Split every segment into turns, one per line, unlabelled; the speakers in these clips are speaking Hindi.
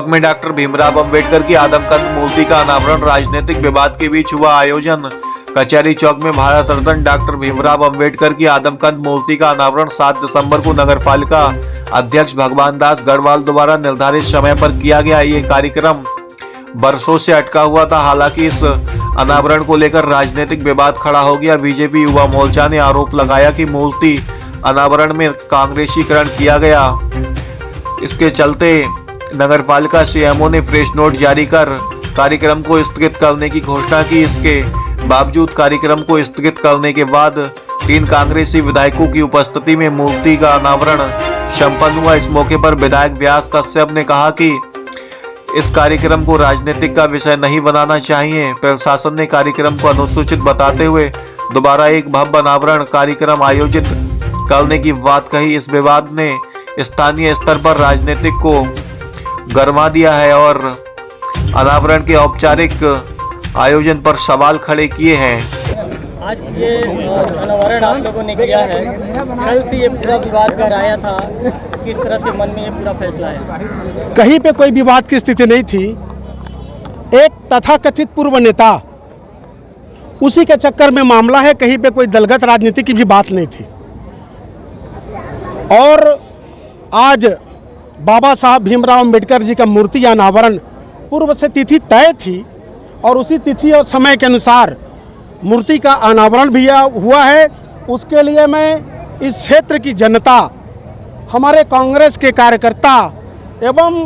में डॉक्टर भीमराव अंबेडकर की आदमकद मूर्ति का अनावरण, राजनीतिक विवाद के बीच हुआ आयोजन। कचहरी चौक में भारत रत्न डॉक्टर भीमराव अंबेडकर की आदमकद मूर्ति का अनावरण 7 दिसंबर को नगरपालिका अध्यक्ष भगवान दास गढ़वाल द्वारा निर्धारित समय पर किया गया। ये कार्यक्रम बरसों से अटका हुआ था। हालांकि इस अनावरण को लेकर राजनीतिक विवाद खड़ा हो गया। बीजेपी युवा मोर्चा ने आरोप लगाया कि मूर्ति अनावरण में कांग्रेसीकरण किया गया। इसके चलते नगरपालिका सीएमओ ने प्रेस नोट जारी कर कार्यक्रम को स्थगित करने की घोषणा की। इसके बावजूद कार्यक्रम को स्थगित करने के बाद 3 कांग्रेसी विधायकों की उपस्थिति में मूर्ति का अनावरण संपन्न हुआ। इस मौके पर विधायक व्यास कश्यप ने कहा कि इस कार्यक्रम को राजनीतिक का विषय नहीं बनाना चाहिए। प्रशासन ने कार्यक्रम को अनुसूचित बताते हुए दोबारा एक भव्य अनावरण कार्यक्रम आयोजित करने की बात कही। इस विवाद ने स्थानीय स्तर पर राजनीतिक को गरमा दिया है और अनावरण के औपचारिक आयोजन पर सवाल खड़े किए हैं।
आज ये अनावरण आप लोगों ने किया है, कल से ये पूरा विवाद गहराया था, किस तरह से मन में ये पूरा फैसला है?
कहीं पे कोई विवाद की स्थिति नहीं थी। एक तथाकथित पूर्व नेता, उसी के चक्कर में मामला है। कहीं पे कोई दलगत राजनीति की भी बात नहीं थी। और आज बाबा साहब भीमराव अंबेडकर जी का मूर्ति अनावरण पूर्व से तिथि तय थी और उसी तिथि और समय के अनुसार मूर्ति का अनावरण भी हुआ है। उसके लिए मैं इस क्षेत्र की जनता, हमारे कांग्रेस के कार्यकर्ता एवं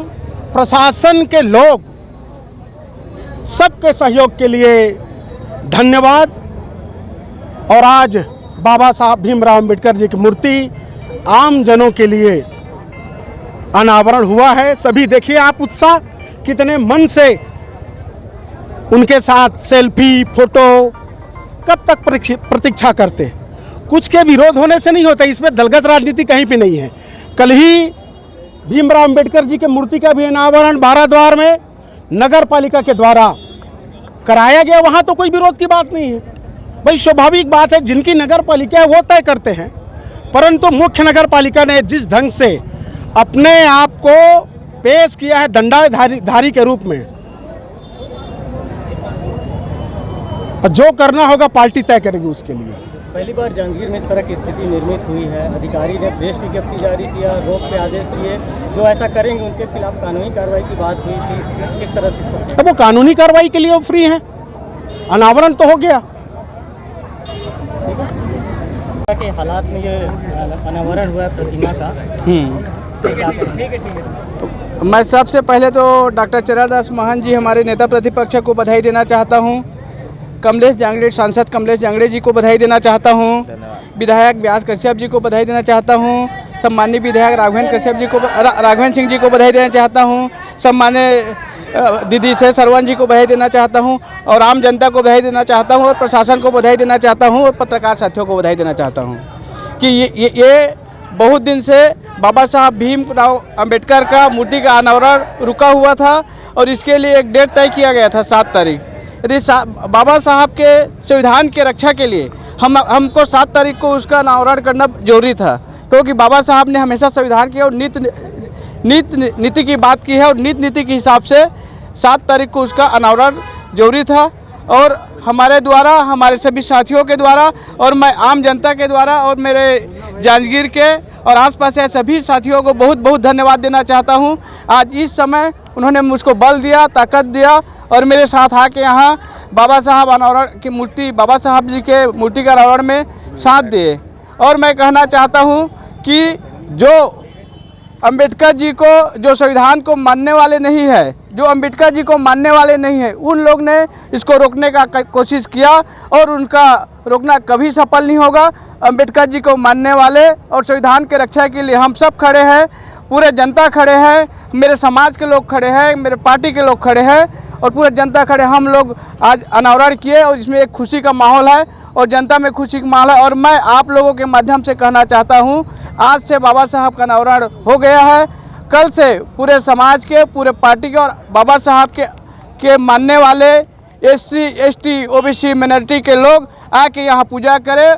प्रशासन के लोग सबके सहयोग के लिए धन्यवाद। और आज बाबा साहब भीमराव अंबेडकर जी की मूर्ति आम जनों के लिए अनावरण हुआ है। सभी देखिए आप उत्साह, कितने मन से उनके साथ सेल्फी फोटो कब तक प्रतीक्षा करते। कुछ के विरोध होने से नहीं होता, इसमें दलगत राजनीति कहीं पे नहीं है। कल ही भीमराव अंबेडकर जी के मूर्ति का भी अनावरण बाराद्वार में नगर पालिका के द्वारा कराया गया। वहाँ तो कोई विरोध की बात नहीं है। भाई स्वाभाविक बात है, जिनकी नगर पालिका है वो तय करते हैं। परंतु मुख्य नगर पालिका ने जिस ढंग से अपने आप को पेश किया है दंडाधारी के रूप में, जो करना होगा पार्टी तय करेगी उसके लिए।
पहली बार जांजगीर में इस तरह की स्थिति निर्मित हुई है। अधिकारी ने प्रेस विज्ञप्ति जारी किया, रोक के आदेश दिए, जो ऐसा करेंगे उनके खिलाफ कानूनी कार्रवाई की बात हुई थी। किस तरह से?
अब वो कानूनी कार्रवाई के लिए वो फ्री है। अनावरण तो हो गया।
के हालात में ये अनावरण हुआ है प्रतिमा का, ठीक है।
मैं सबसे पहले तो डॉक्टर चरणदास महंत जी, हमारे नेता प्रतिपक्ष को बधाई देना चाहता हूं। कमलेश जांगड़े, सांसद कमलेश जांगड़े जी को बधाई देना चाहता हूं। विधायक व्यास कश्यप जी को बधाई देना चाहता हूं। सम्माननीय विधायक राघवेंद्र सिंह जी को बधाई देना चाहता हूं। सम्माननीय दीदी से सरवन जी को बधाई देना चाहता हूं और आम जनता को बधाई देना चाहता हूं और प्रशासन को बधाई देना चाहता हूं और पत्रकार साथियों को बधाई देना चाहता हूं कि ये बहुत दिन से बाबा साहब भीमराव अंबेडकर का मूर्ति का अनावरण रुका हुआ था और इसके लिए एक डेट तय किया गया था 7 तारीख। यदि बाबा साहब के संविधान के रक्षा के लिए हमको 7 तारीख को उसका अनावरण करना जरूरी था, क्योंकि बाबा साहब ने हमेशा संविधान की और नीति की बात की है और नीति के हिसाब से 7 तारीख को उसका अनावरण जरूरी था। और हमारे द्वारा, हमारे सभी साथियों के द्वारा और मैं आम जनता के द्वारा और मेरे जांजगीर के और आसपास के सभी साथियों को बहुत बहुत धन्यवाद देना चाहता हूं। आज इस समय उन्होंने मुझको बल दिया, ताकत दिया और मेरे साथ आके यहाँ बाबा साहब अनावरण की मूर्ति, बाबा साहब जी के मूर्ति का अनावरण में साथ दिए। और मैं कहना चाहता हूँ कि जो अंबेडकर जी को, जो संविधान को मानने वाले नहीं है, जो अंबेडकर जी को मानने वाले नहीं है, उन लोग ने इसको रोकने का कोशिश किया और उनका रोकना कभी सफल नहीं होगा। अंबेडकर जी को मानने वाले और संविधान के रक्षा के लिए हम सब खड़े हैं, पूरे जनता खड़े हैं, मेरे समाज के लोग खड़े हैं, मेरे पार्टी के लोग खड़े हैं और पूरे जनता खड़े। हम लोग आज अनावरण किए और इसमें एक खुशी का माहौल है और जनता में खुशी का माहौल है। और मैं आप लोगों के माध्यम से कहना चाहता हूं, आज से बाबा साहब का अनावरण हो गया है। कल से पूरे समाज के, पूरे पार्टी के और बाबा साहब के मानने वाले SC ST OBC माइनॉरिटी के लोग आके यहाँ पूजा करें,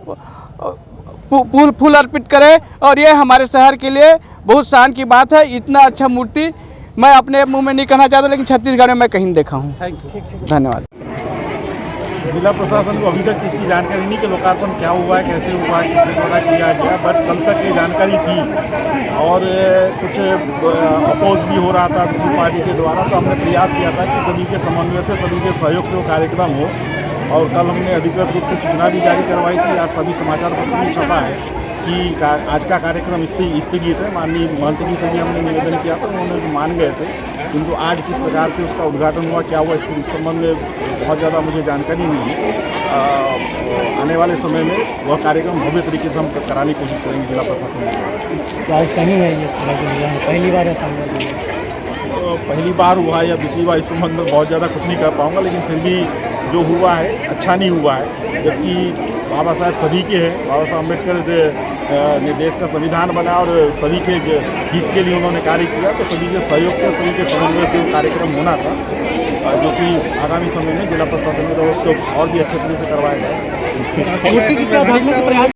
फूल अर्पित करें और ये हमारे शहर के लिए बहुत शान की बात है। इतना अच्छा मूर्ति मैं अपने मुंह में नहीं कहना चाहता, लेकिन छत्तीसगढ़ में मैं कहीं देखा हूँ।
Thank you.
धन्यवाद।
जिला प्रशासन को अभी तक इसकी जानकारी नहीं कि लोकार्पण क्या हुआ है, कैसे हुआ है, किसके द्वारा किया गया, बट कल तक ये जानकारी थी और कुछ अपोज भी हो रहा था दूसरी पार्टी के द्वारा। तो हमने प्रयास किया था कि सभी के समन्वय से, सभी के सहयोग से वो कार्यक्रम हो, और कल हमने अधिकृत रूप से सूचना भी जारी करवाई थी। आज सभी समाचार पत्र में छपा है कि आज का कार्यक्रम स्थगित है। माननीय महंत जी से भी हमने निवेदन किया था, उन्होंने मान गए थे, किंतु आज किस प्रकार से उसका उद्घाटन हुआ, क्या हुआ, इसके संबंध में बहुत ज़्यादा मुझे जानकारी नहीं है। आने वाले समय में वह कार्यक्रम भव्य तरीके से हम कराने की कोशिश करेंगे जिला प्रशासन द्वारा।
क्या सही है ये पहली बार ऐसा हुआ?
तो पहली बार हुआ है या दूसरी बार, इस संबंध में बहुत ज़्यादा कुछ नहीं कर पाऊँगा, लेकिन फिर भी जो हुआ है अच्छा नहीं हुआ है। जबकि बाबा साहब सभी के हैं, बाबा साहब अम्बेडकर ने देश का संविधान बना और सभी के हित के लिए उन्होंने कार्य किया, तो सभी के सहयोग से, सभी के समन्वय से वो कार्यक्रम होना था, जो कि आगामी समय में जिला प्रशासन की तरफ से और भी अच्छे तरीके से करवाया जाए।